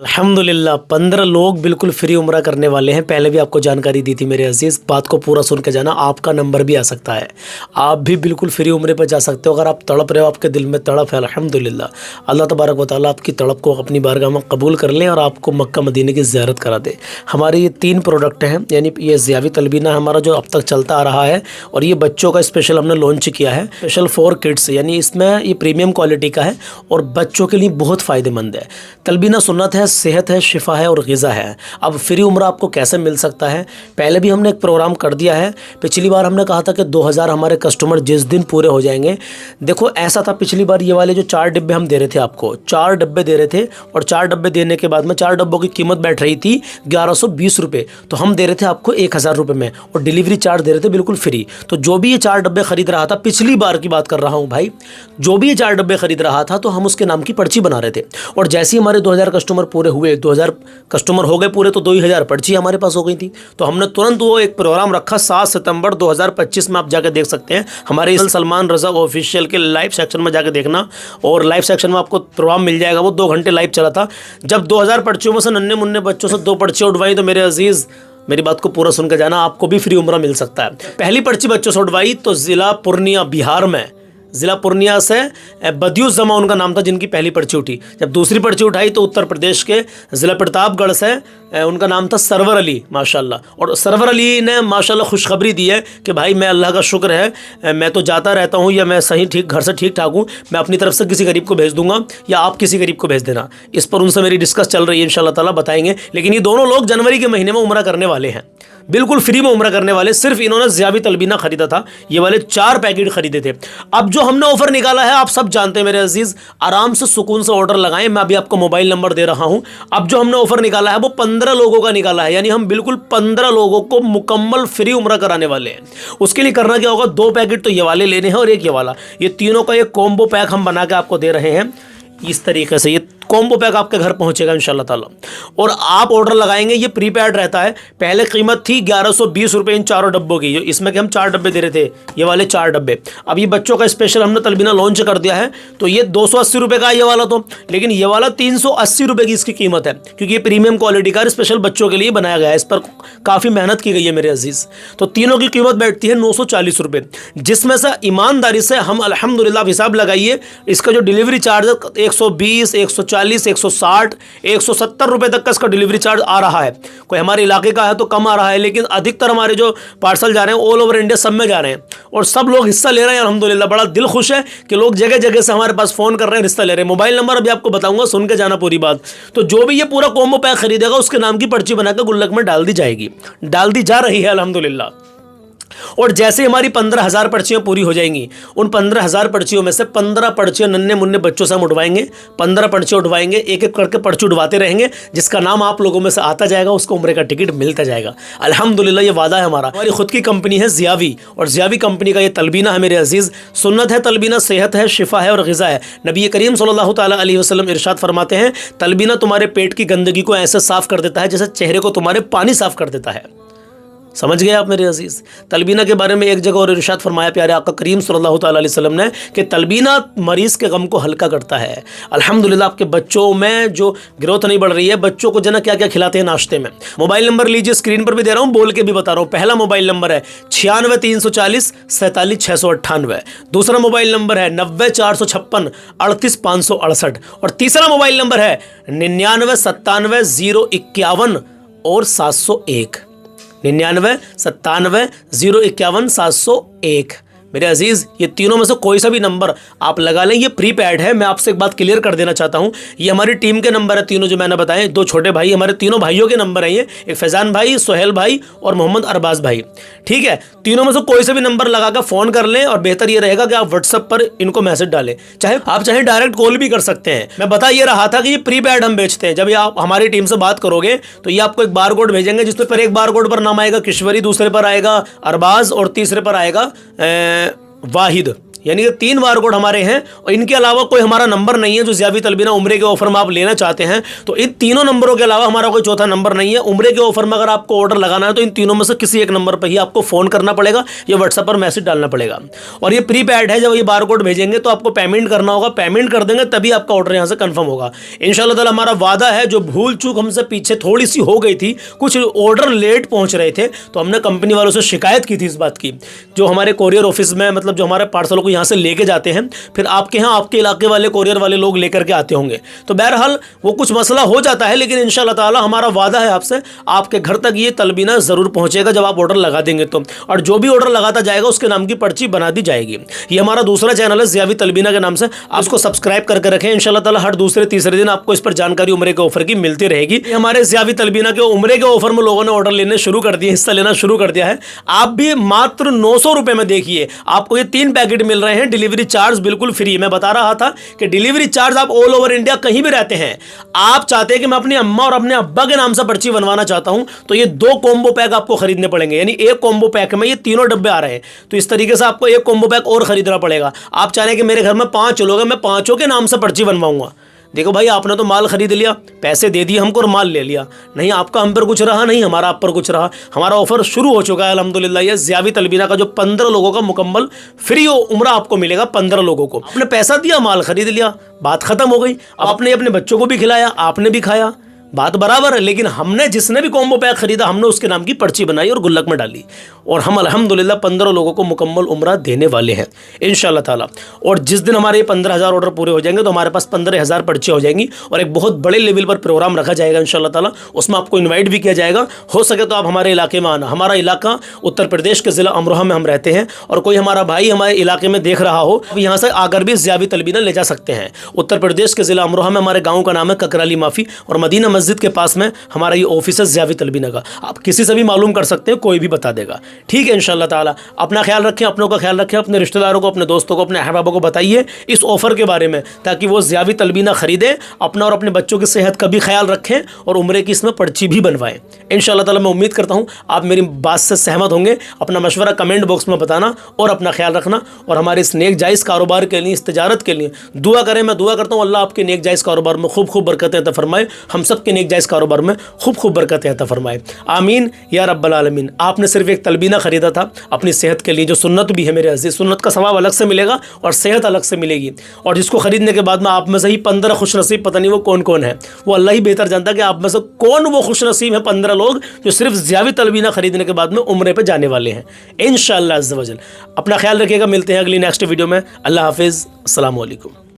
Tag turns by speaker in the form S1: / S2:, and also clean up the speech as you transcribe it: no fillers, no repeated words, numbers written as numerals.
S1: अल्हम्दुलिल्लाह 15 लोग बिल्कुल फ्री उम्रा करने वाले हैं। पहले भी आपको जानकारी दी थी मेरे अजीज़, बात को पूरा सुन के जाना। आपका नंबर भी आ सकता है, आप भी बिल्कुल फ्री उम्रे पर जा सकते हो अगर आप तड़प रहे हो, आपके दिल में तड़प है। अल्हम्दुलिल्लाह अल्लाह तबारक व तआला आपकी तड़प को अपनी बारगाह में कबूल कर लें और आपको मक्का मदीने की ज़ियारत करा दे। हमारे ये 3 प्रोडक्ट हैं, यानी ये ज़ियावी तलबीना हमारा जो अब तक चलता आ रहा है, और ये बच्चों का स्पेशल हमने लॉन्च किया है, स्पेशल फॉर किड्स, यानी इसमें ये प्रीमियम क्वालिटी का है और बच्चों के लिए बहुत फ़ायदेमंद है। तलबीना सुन्नत है, सेहत है, शिफा है और ग़िज़ा है। अब फ्री उम्रा आपको कैसे मिल सकता है? पहले भी हमने एक प्रोग्राम कर दिया है। पिछली बार हमने कहा था कि 2000 हमारे कस्टमर जिस दिन पूरे हो जाएंगे। देखो ऐसा था, पिछली बार ये वाले जो 4 डिब्बे हम दे रहे थे आपको, 4 डिब्बे दे रहे थे, और 4 डिब्बे देने के बाद में 4 डिब्बों की कीमत बैठ रही थी 1120 रुपये, तो हम दे रहे थे आपको 1000 रुपये में, और डिलीवरी चार्ज दे रहे थे बिल्कुल फ्री। तो जो भी ये 4 डिब्बे खरीद रहा था, पिछली बार की बात कर रहा हूँ भाई, जो भी ये 4 डिब्बे खरीद रहा था तो हम उसके नाम की पर्ची बना रहे थे। और जैसे ही हमारे 2000 कस्टमर पूरे हुए, 2000 कस्टमर हो गए पूरे, तो 2000 पर्ची हमारे पास हो गई थी। तो हमने तुरंत वो एक प्रोग्राम रखा 7 सितंबर 2025 में, आप जाके देख सकते हैं हमारे सलमान रज़ा ऑफिशियल के लाइव सेक्शन में जाके देखना, और लाइव सेक्शन में आपको प्रोग्राम मिल जाएगा। वो 2 घंटे लाइव चला था। जब 2000 पर्चियों में से नन्हे मुन्ने बच्चों से 2 पर्चियाँ उठवाई, तो मेरे अजीज़ मेरी बात को पूरा सुन के जाना, आपको भी फ्री उम्रा मिल सकता है। पहली पर्ची बच्चों से उठवाई तो ज़िला पूर्णिया, बिहार में, ज़िला पूर्णिया से बदियुस जमा उनका नाम था, जिनकी पहली पर्ची उठी। जब दूसरी पर्ची उठाई तो उत्तर प्रदेश के ज़िला प्रतापगढ़ से उनका नाम था सरवर अली, माशाल्लाह। और सरवर अली ने माशाल्लाह खुशखबरी दी है कि भाई मैं, अल्लाह का शुक्र है, मैं तो जाता रहता हूँ, या मैं सही ठीक घर से ठीक ठाक हूँ, मैं अपनी तरफ से किसी गरीब को भेज दूंगा, या आप किसी गरीब को भेज देना। इस पर उनसे मेरी डिस्कस चल रही है, इंशाल्लाह ताला बताएंगे। लेकिन ये दोनों लोग जनवरी के महीने में उम्रा करने वाले हैं, बिल्कुल फ्री में उम्रा करने वाले। सिर्फ इन्होंने ज़ियावी तलबीना खरीदा था, ये वाले 4 पैकेट खरीदे थे। अब जो हमने ऑफर निकाला है, आप सब जानते हैं मेरे अजीज़, आराम से सुकून से ऑर्डर लगाएं। मैं अभी आपको मोबाइल नंबर दे रहा हूं। अब जो हमने ऑफर निकाला है वो 15 लोगों का निकाला है, यानी हम बिल्कुल 15 लोगों को मुकम्मल फ्री उम्रा कराने वाले हैं। उसके लिए करना क्या होगा, 2 पैकेट तो ये वाले लेने हैं और एक ये वाला, ये तीनों का एक कॉम्बो पैक हम बना के आपको दे रहे हैं। इस तरीके से ये कॉम्बो पैक आपके घर पहुंचेगा इंशाल्लाह ताला, और आप ऑर्डर लगाएंगे। ये प्रीपेड रहता है। पहले कीमत थी 1120 रुपये इन 4 डब्बों की, इसमें कि हम 4 डब्बे दे रहे थे, ये वाले 4 डब्बे। अब ये बच्चों का स्पेशल हमने तलबीना लॉन्च कर दिया है, तो ये 280 रुपये का ये वाला, तो लेकिन ये वाला 380 रुपये की इसकी कीमत है, क्योंकि ये प्रीमियम क्वालिटी का स्पेशल बच्चों के लिए बनाया गया है। इस पर काफ़ी मेहनत की गई है मेरे अजीज़। तो तीनों की कीमत बैठती है 940 रुपये, जिसमें से ईमानदारी से हम अल्हम्दुलिल्लाह हिसाब लगाइए, इसका जो डिलीवरी चार्ज है 120, 140, 160, 170 रुपए तक का इसका डिलीवरी चार्ज आ रहा है। कोई हमारे इलाके का है तो कम आ रहा है, लेकिन अधिकतर हमारे जो पार्सल जा रहे हैं ऑल ओवर इंडिया सब में जा रहे हैं, और सब लोग हिस्सा ले रहे हैं अल्हम्दुलिल्लाह। बड़ा दिल खुश है कि लोग जगह जगह से हमारे पास फ़ोन कर रहे हैं, हिस्सा ले रहे हैं। मोबाइल नंबर अभी आपको बताऊंगा, सुन के जाना पूरी बात। तो जो भी ये पूरा कॉम्बो पैक खरीदेगा उसके नाम की पर्ची बनाकर गुल्लक में डाल दी जाएगी, डाल दी जा रही है अल्हम्दुलिल्लाह। और जैसे हमारी 15,000 पर्चियाँ पूरी हो जाएंगी, उन 15,000 पर्चियों में से 15 पर्चियाँ नन्हे मुन्ने बच्चों से हम उठवाएंगे। 15 पर्चियाँ उठवाएंगे, एक एक करके पर्ची उठवाते रहेंगे। जिसका नाम आप लोगों में से आता जाएगा उसको उम्रे का टिकट मिलता जाएगा अल्हम्दुलिल्लाह। ये वादा है हमारा। हमारी खुद की कंपनी है ज़ियावी, और ज़ियावी कंपनी का ये तलबीना है मेरे अजीज़। सुन्नत है तलबीना, सेहत है, शिफा है और ग़िज़ा है। नबी करीम सल्लल्लाहु ताला अलैहि वसल्लम इरशाद फरमाते हैं, तलबीना तुम्हारे पेट की गंदगी को ऐसे साफ़ कर देता है जैसे चेहरे को तुम्हारे पानी साफ़ कर देता है। समझ गए आप मेरे अजीज़। तलबीना के बारे में एक जगह और इरशाद फरमाया प्यारे आका करीम सल्लल्लाहु ताला अलैहि वसल्लम ने कि तलबीना मरीज़ के गम को हल्का करता है। अल्हम्दुलिल्लाह आपके बच्चों में जो ग्रोथ नहीं बढ़ रही है, बच्चों को जना क्या क्या खिलाते हैं नाश्ते में। मोबाइल नंबर लीजिए, स्क्रीन पर भी दे रहा हूँ, बोल के भी बता रहा हूँ। पहला मोबाइल नंबर है 96 340 47 698। दूसरा मोबाइल नंबर है 90 456 38 568। और तीसरा मोबाइल नंबर है 99 97 051 और 701। 99 97 051 701। मेरे अजीज़, ये तीनों में से कोई सा भी नंबर आप लगा लें, ये प्रीपेड है। मैं आपसे एक बात क्लियर कर देना चाहता हूँ, ये हमारी टीम के नंबर है तीनों जो मैंने बताए। 2 छोटे भाई, हमारे तीनों भाइयों के नंबर हैं ये, एक फैज़ान भाई, सोहेल भाई और मोहम्मद अरबाज भाई। ठीक है, तीनों में से कोई सा भी नंबर लगा कर फ़ोन कर लें, और बेहतर ये रहेगा कि आप व्हाट्सएप पर इनको मैसेज डालें, चाहे डायरेक्ट कॉल भी कर सकते हैं। मैं बता ये रहा था कि ये प्रीपेड हम बेचते हैं। जब ये आप हमारी टीम से बात करोगे तो ये आपको एक बार कोड भेजेंगे, जिस पर एक बार कोड पर नाम आएगा किश्वरी, दूसरे पर आएगा अरबाज और तीसरे पर आएगा वाहिद। यानी कि 3 बारकोड हमारे हैं और इनके अलावा कोई हमारा नंबर नहीं है जो ज़िया बी तलबीना उम्रे के ऑफर में आप लेना चाहते हैं। तो इन तीनों नंबरों के अलावा हमारा कोई चौथा नंबर नहीं है। उम्रे के ऑफर में अगर आपको ऑर्डर लगाना है तो इन तीनों में से किसी एक नंबर पर ही आपको फ़ोन करना पड़ेगा या व्हाट्सएप पर मैसेज डालना पड़ेगा। और ये प्रीपेड है, जब ये बारकोड भेजेंगे तो आपको पेमेंट करना होगा, पेमेंट कर देंगे तभी आपका ऑर्डर यहाँ से कन्फर्म होगा इंशाल्लाह ताला। हमारा वादा है, जो भूल चूक हमसे पीछे थोड़ी सी हो गई थी, कुछ ऑर्डर लेट पहुँच रहे थे तो हमने कंपनी वालों से शिकायत की थी इस बात की, जो हमारे कोरियर ऑफिस में मतलब जो हमारे पार्सलों को यहाँ से लेके जाते हैं, फिर आपके यहाँ आपके इलाके वाले कोरियर वाले लोग लेकर के आते होंगे। तो बहरहाल वो कुछ मसला हो जाता है, लेकिन इंशाल्लाह ताला हमारा वादा है आपसे, आपके घर तक ये तलबीना ज़रूर पहुँचेगा जब आप ऑर्डर लगा देंगे तो। और जो भी ऑर्डर लगाता जाएगा उसके नाम की पर्ची बना दी जाएगी। ये हमारा दूसरा चैनल है ज़िया बी तलबीना के नाम से, आप उसको सब्सक्राइब करके रखें। इंशाल्लाह ताला हर दूसरे तीसरे दिन आपको इस पर जानकारी उम्रे के ऑफर की मिलती रहेगी। हमारे ज़िया बी तलबीना के उम्रे के ऑफर में लोगों ने ऑर्डर लेने शुरू कर दिए, हिस्सा लेना शुरू कर दिया है। आप भी मात्र 900 रुपये में देखिए आपको ये 3 पैकेट मिल रहे हैं, डिलीवरी चार्ज बिल्कुल फ्री। मैं बता रहा था कि डिलीवरी चार्ज आप ऑल ओवर इंडिया कहीं भी रहते हैं, आप चाहते हैं कि मैं अपनी अम्मा और अपने अब्बा के नाम से पर्ची बनवाना चाहता हूं, तो ये 2 कॉम्बो पैक आपको खरीदने पड़ेंगे। यानी एक कॉम्बो पैक में ये तीनों डब्बे आ रहे हैं, तो इस तरीके से आपको एक कॉम्बो पैक और खरीदना पड़ेगा। आप चाह रहे हैं कि मेरे घर में 5 लोग हैं, मैं 5 के नाम से पर्ची बनवाऊंगा। देखो भाई, आपने तो माल खरीद लिया, पैसे दे दिए हमको और माल ले लिया, नहीं आपका हम पर कुछ रहा, नहीं हमारा आप पर कुछ रहा। हमारा ऑफर शुरू हो चुका है अल्हम्दुलिल्लाह। ये ज़िया बी तलबीना का जो 15 लोगों का मुकम्मल फ्री उम्रा आपको मिलेगा, 15 लोगों को। आपने पैसा दिया, माल खरीद लिया, बात खत्म हो गई। अब आपने अपने बच्चों को भी खिलाया, आपने भी खाया, बात बराबर है। लेकिन हमने जिसने भी कॉम्बो पैक खरीदा, हमने उसके नाम की पर्ची बनाई और गुल्लक में डाली, और हम अल्हम्दुलिल्लाह 15 लोगों को मुकम्मल उम्रा देने वाले हैं इंशाल्लाह ताला। और जिस दिन हमारे ये 15,000 ऑर्डर पूरे हो जाएंगे तो हमारे पास 15,000 पर्चियाँ हो जाएंगी और एक बहुत बड़े लेवल पर प्रोग्राम रखा जाएगा इंशाल्लाह ताला। उसमें आपको इन्वाइट भी किया जाएगा। हो सके तो आप हमारे इलाके में आना। हमारा इलाका उत्तर प्रदेश के ज़िला अमरोहा में हम रहते हैं, और कोई हमारा भाई हमारे इलाके में देख रहा हो, यहाँ से आकर भी ज़िया बी तलबीना ले जा सकते हैं। उत्तर प्रदेश के ज़िला अमरोहा में हमारे गाँव का नाम है ककराली माफ़ी, और मदीना मस्जिद के पास में हमारा ये ऑफिस है ज़िया बी तलबीना का। आप किसी से भी मालूम कर सकते हैं, कोई भी बता देगा। ठीक है इंशाल्लाह ताला। अपना ख्याल रखें, अपनों का ख्याल रखें, अपने रिश्तेदारों को, अपने दोस्तों को, अपने अहबाबों को बताइए इस ऑफ़र के बारे में, ताकि वो ज़िया बी तलबीना ख़रीदें, अपना और अपने बच्चों की सेहत का भी ख्याल रखें और उम्रे की इसमें पर्ची भी बनवाएं इंशाल्लाह ताला। मैं उम्मीद करता हूँ आप मेरी बात से सहमत होंगे। अपना मशवरा कमेंट बॉक्स में बताना और अपना ख्याल रखना। और हमारे इस नेक जायज़ कारोबार के लिए, इस तिजारत के लिए दुआ करें। मैं दुआ करता हूँ अल्लाह आपके नेक जायज़ कारोबार में खूब खूब बरकतें अता फरमाए, हम सब के नेक जायज़ कारोबार में खूब खूब बरकतें अता फरमाए। आमीन या रब्बल आलमीन। आपने सिर्फ एक तलबीना ख़रीदा था अपनी सेहत के लिए, जो सुन्नत भी है मेरे अज़ीज़। सुन्नत का सवाब अलग से मिलेगा और सेहत अलग से मिलेगी। और जिसको ख़रीदने के बाद में आप में से ही 15 खुशनसीब, पता नहीं वो कौन कौन है, वो अल्लाह ही बेहतर जानता है कि आप में से कौन वो खुशनसीब है 15 लोग जो सिर्फ ज़िया बी तलबीना ख़रीदने के बाद में उम्रे पर जाने वाले हैं इंशाअल्लाह अज़्ज़ व जल। अपना ख्याल रखिएगा। मिलते हैं अगली नेक्स्ट वीडियो में। अल्लाह हाफिज़। अस्सलामु अलैकुम।